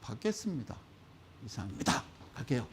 받겠습니다. 이상입니다. 갈게요.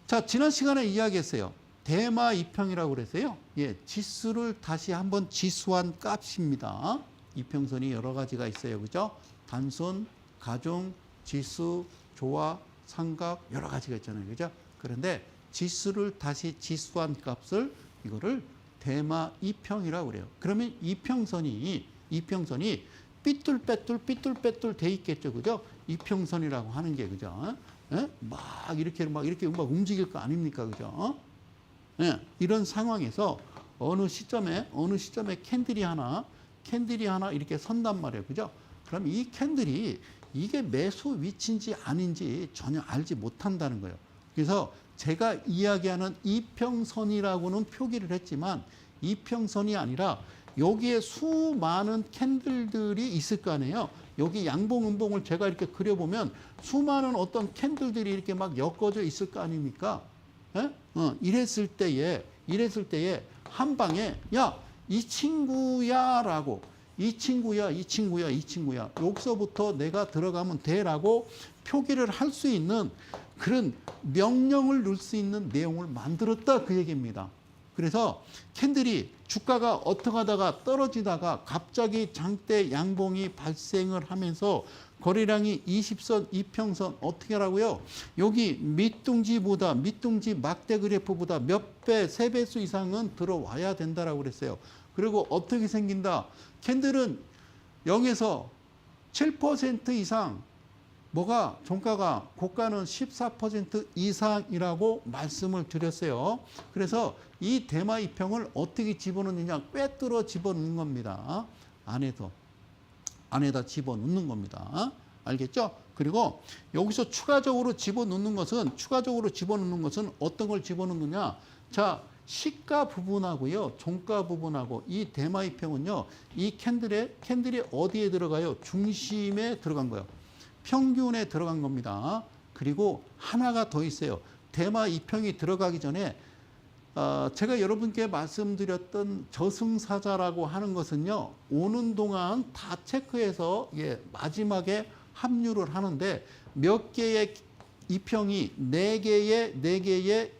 자, 지난 시간에 이야기했어요. 대마 이평이라고 그랬어요. 예, 지수를 다시 한번 지수한 값입니다. 이평선이 여러 가지가 있어요. 그죠? 단순, 가중, 지수, 조화, 삼각 여러 가지가 있잖아요. 그죠? 그런데 지수를 다시 지수한 값을 이거를 대마 이평이라고 그래요. 그러면 이평선이 삐뚤빼뚤 돼 있겠죠. 그죠? 이평선이라고 하는 게 그죠? 예? 막 이렇게 움직일 거 아닙니까? 그죠? 예, 이런 상황에서 어느 시점에 캔들이 하나 이렇게 선단 말이에요. 그죠? 그럼 이 캔들이 이게 매수 위치인지 아닌지 전혀 알지 못한다는 거예요. 그래서 제가 이야기하는 이평선이라고는 표기를 했지만 이평선이 아니라 여기에 수많은 캔들들이 있을 거 아니에요. 여기 양봉, 음봉을 제가 이렇게 그려보면 수많은 어떤 캔들들이 이렇게 막 엮어져 있을 거 아닙니까? 예? 이랬을 때에 한 방에 야, 이 친구야 여기서부터 내가 들어가면 돼라고 표기를 할 수 있는 그런 명령을 넣을 수 있는 내용을 만들었다 그 얘기입니다. 그래서 캔들이 주가가 어떻게 하다가 떨어지다가 갑자기 장대 양봉이 발생을 하면서 거래량이 20선, 이평선 어떻게 하라고요? 여기 밑둥지 막대 그래프보다 몇 배, 3배수 이상은 들어와야 된다라고 그랬어요. 그리고 어떻게 생긴다? 캔들은 0에서 7% 이상 종가가 고가는 14% 이상이라고 말씀을 드렸어요. 그래서 이 대마 이평을 어떻게 집어넣느냐? 꿰뚫어 집어넣는 겁니다. 안에다 집어넣는 겁니다. 알겠죠? 그리고 여기서 추가적으로 집어넣는 것은 어떤 걸 집어넣느냐? 자, 시가 부분하고요, 종가 부분하고 이 대마 이평은요, 이 캔들이 어디에 들어가요? 중심에 들어간 거예요. 평균에 들어간 겁니다. 그리고 하나가 더 있어요. 대마 이평이 들어가기 전에 제가 여러분께 말씀드렸던 저승사자라고 하는 것은요, 오는 동안 다 체크해서 마지막에 합류를 하는데 몇 개의 이평이 네 개의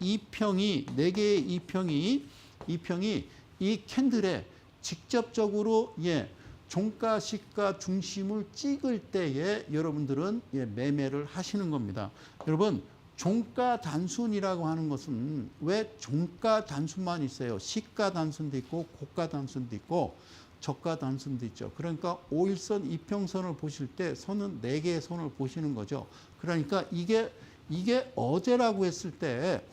이평이 이 캔들에 직접적으로 종가 시가 중심을 찍을 때에 여러분들은 매매를 하시는 겁니다. 여러분, 종가 단순이라고 하는 것은 왜 종가 단순만 있어요? 시가 단순도 있고 고가 단순도 있고 저가 단순도 있죠. 그러니까 5일선 이평선을 보실 때 선은 4개의 선을 보시는 거죠. 그러니까 이게 어제라고 했을 때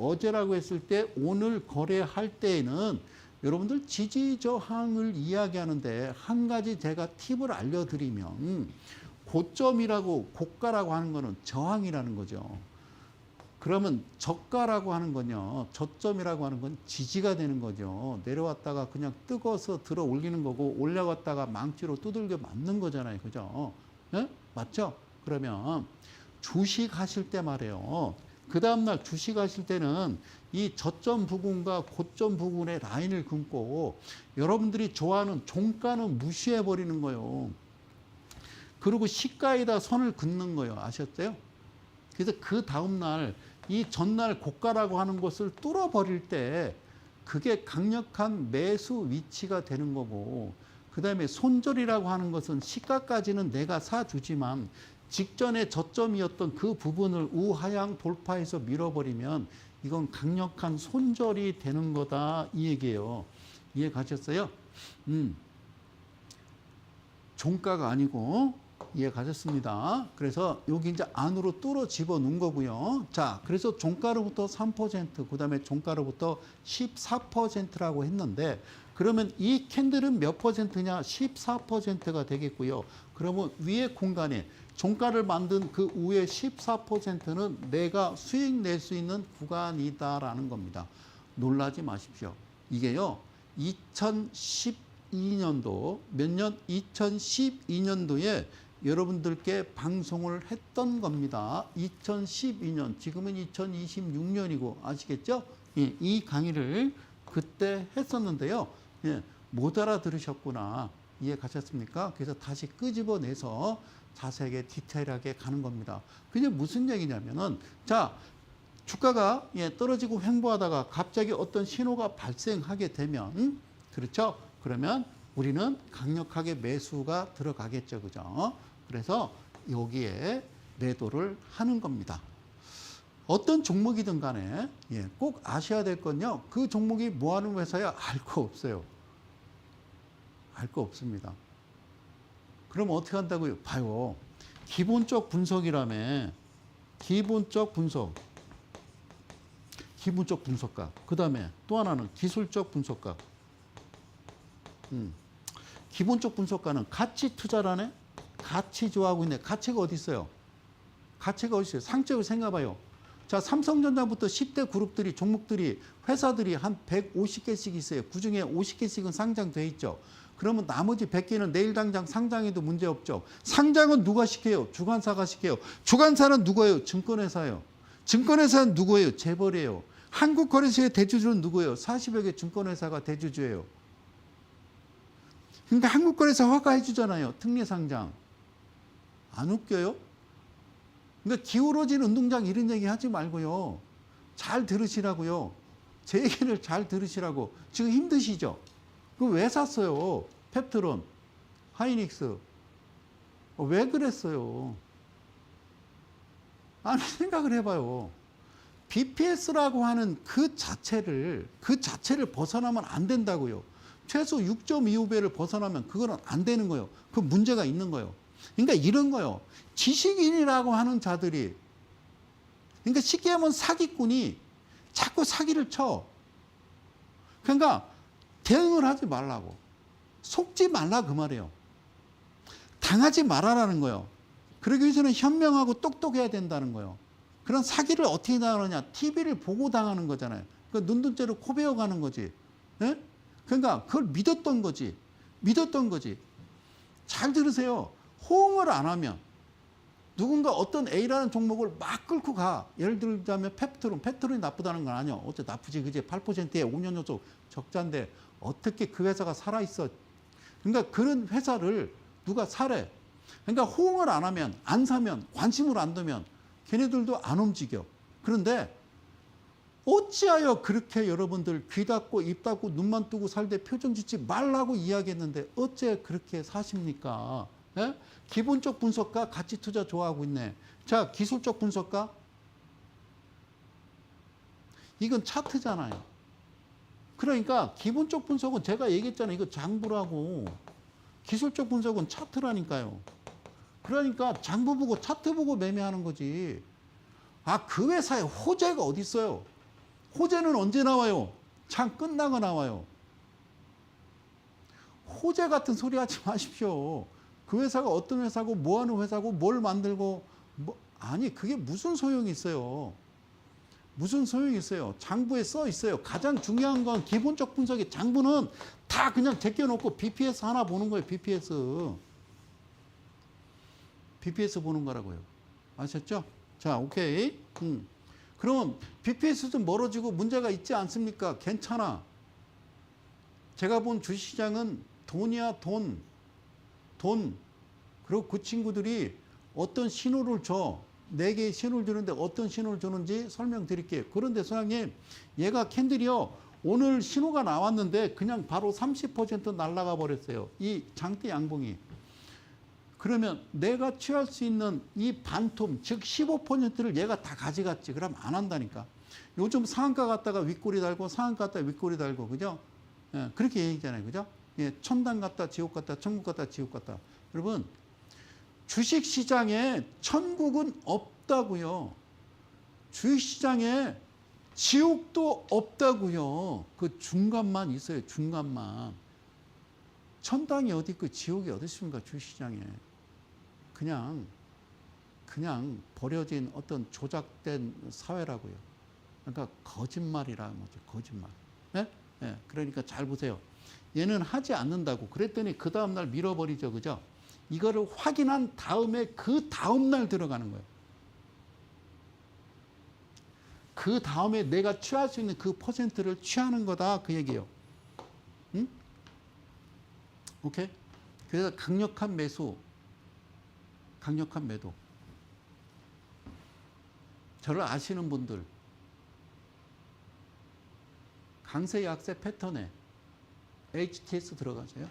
오늘 거래할 때에는 여러분들 지지 저항을 이야기하는데 한 가지 제가 팁을 알려드리면 고가라고 하는 거는 저항이라는 거죠. 그러면 저가라고 하는 건요, 저점이라고 하는 건 지지가 되는 거죠. 내려왔다가 그냥 뜨거워서 들어 올리는 거고 올라갔다가 망치로 두들겨 맞는 거잖아요. 그죠? 네? 맞죠? 그러면 주식 하실 때 말이에요. 그 다음날 주식 하실 때는 이 저점 부분과 고점 부분의 라인을 긋고 여러분들이 좋아하는 종가는 무시해 버리는 거예요. 그리고 시가에다 선을 긋는 거예요. 아셨어요? 그래서 그 다음날 이 전날 고가라고 하는 것을 뚫어버릴 때 그게 강력한 매수 위치가 되는 거고, 그 다음에 손절이라고 하는 것은 시가까지는 내가 사주지만 직전에 저점이었던 그 부분을 우하향 돌파해서 밀어버리면 이건 강력한 손절이 되는 거다 이 얘기예요. 이해 가셨어요? 종가가 아니고 이해 가셨습니다. 그래서 여기 이제 안으로 뚫어 집어 넣은 거고요. 자, 그래서 종가로부터 3%, 그 다음에 종가로부터 14%라고 했는데, 그러면 이 캔들은 몇 퍼센트냐? 14%가 되겠고요. 그러면 위에 공간에 종가를 만든 그 위에 14%는 내가 수익 낼 수 있는 구간이다라는 겁니다. 놀라지 마십시오. 이게요, 2012년도, 몇 년? 2012년도에 여러분들께 방송을 했던 겁니다. 2012년, 지금은 2026년이고 아시겠죠? 예, 이 강의를 그때 했었는데요. 못 알아들으셨구나. 이해 가셨습니까? 그래서 다시 끄집어내서 자세하게 디테일하게 가는 겁니다. 그게 무슨 얘기냐면은 자 주가가 떨어지고 횡보하다가 갑자기 어떤 신호가 발생하게 되면 그렇죠? 그러면 우리는 강력하게 매수가 들어가겠죠. 그죠? 그래서 여기에 매도를 하는 겁니다. 어떤 종목이든 간에 꼭 아셔야 될 건요. 그 종목이 뭐 하는 회사야? 알 거 없어요. 알 거 없습니다. 그럼 어떻게 한다고요? 봐요. 기본적 분석이라며. 기본적 분석. 기본적 분석가. 그 다음에 또 하나는 기술적 분석가. 기본적 분석가는 가치 투자라네. 가치 좋아하고 있네. 가치가 어디 있어요? 가치가 어디 있어요? 상적으로 생각해봐요. 자, 삼성전자부터 10대 그룹들이, 종목들이, 회사들이 한 150개씩 있어요. 그 중에 50개씩은 상장돼 있죠. 그러면 나머지 100개는 내일 당장 상장해도 문제없죠. 상장은 누가 시켜요? 주관사가 시켜요. 주관사는 누구예요? 증권회사예요. 증권회사는 누구예요? 재벌이에요. 한국거래소의 대주주는 누구예요? 40여 개 증권회사가 대주주예요. 그러니까 한국거래소 허가해 주잖아요. 특례상장. 안 웃겨요? 그러니까 기울어진 운동장 이런 얘기 하지 말고요. 잘 들으시라고요. 제 얘기를 잘 들으시라고. 지금 힘드시죠? 그거 왜 샀어요? 펩트론, 하이닉스. 왜 그랬어요? 아니 생각을 해봐요. BPS라고 하는 그 자체를 벗어나면 안 된다고요. 최소 6.25배를 벗어나면 그거는 안 되는 거예요. 그 문제가 있는 거예요. 그러니까 이런 거예요. 지식인이라고 하는 자들이, 그러니까 쉽게 하면 사기꾼이 자꾸 사기를 쳐. 그러니까 대응을 하지 말라고. 속지 말라 그 말이에요. 당하지 말아라는 거예요. 그러기 위해서는 현명하고 똑똑해야 된다는 거예요. 그런 사기를 어떻게 당하느냐? TV를 보고 당하는 거잖아요. 그 눈동자로 코 베어가는 거지. 예? 그러니까 그걸 믿었던 거지. 믿었던 거지. 잘 들으세요. 호응을 안 하면 누군가 어떤 A라는 종목을 막 끌고 가. 예를 들자면 펩트론이 나쁘다는 건 아니야. 어째 나쁘지. 그지? 8%에 5년 연속 적자인데 어떻게 그 회사가 살아있어. 그러니까 그런 회사를 누가 사래. 그러니까 호응을 안 하면, 안 사면, 관심을 안 두면 걔네들도 안 움직여. 그런데 어찌하여 그렇게 여러분들 귀 닫고 입 닫고 눈만 뜨고 살되 표정 짓지 말라고 이야기했는데 어째 그렇게 사십니까? 예? 기본적 분석가 가치 투자 좋아하고 있네. 자, 기술적 분석가 이건 차트잖아요. 그러니까 기본적 분석은 제가 얘기했잖아요. 이거 장부라고. 기술적 분석은 차트라니까요. 그러니까 장부 보고 차트 보고 매매하는 거지. 아, 그 회사에 호재가 어디 있어요? 호재는 언제 나와요? 장 끝나고 나와요. 호재 같은 소리 하지 마십시오. 그 회사가 어떤 회사고 뭐 하는 회사고 뭘 만들고 아니 그게 무슨 소용이 있어요. 무슨 소용이 있어요. 장부에 써 있어요. 가장 중요한 건 기본적 분석이 장부는 다 그냥 제껴놓고 BPS 하나 보는 거예요. BPS 보는 거라고요. 아셨죠? 자, 오케이. 그러면 BPS 좀 멀어지고 문제가 있지 않습니까? 괜찮아. 제가 본 주식시장은 돈이야, 돈. 그리고 그 친구들이 어떤 신호를 줘. 4개의 신호를 주는데 어떤 신호를 주는지 설명드릴게요. 그런데 소장님, 얘가 캔들이요. 오늘 신호가 나왔는데 그냥 바로 30% 날아가 버렸어요. 이 장대 양봉이. 그러면 내가 취할 수 있는 이 반톰, 즉 15%를 얘가 다 가져갔지. 그럼 안 한다니까. 요즘 상한가 갔다가 윗꼬리 달고 상한가 갔다가 윗꼬리 달고, 그죠? 예, 그렇게 얘기잖아요. 그죠? 예, 천당 갔다 지옥 갔다 천국 갔다 지옥 갔다. 여러분, 주식시장에 천국은 없다고요. 주식시장에 지옥도 없다고요. 그 중간만 있어요. 중간만. 천당이 어디 있고 지옥이 어디 있습니까? 주식시장에. 그냥 버려진 어떤 조작된 사회라고요. 그러니까 거짓말이라는 거죠. 거짓말. 네? 네. 그러니까 잘 보세요. 얘는 하지 않는다고. 그랬더니 그 다음날 밀어버리죠. 그죠? 이거를 확인한 다음에 그 다음날 들어가는 거예요. 그 다음에 내가 취할 수 있는 그 퍼센트를 취하는 거다. 그 얘기예요. 응? 오케이? 그래서 강력한 매수, 강력한 매도. 저를 아시는 분들, 강세 약세 패턴에 HTS 들어가세요.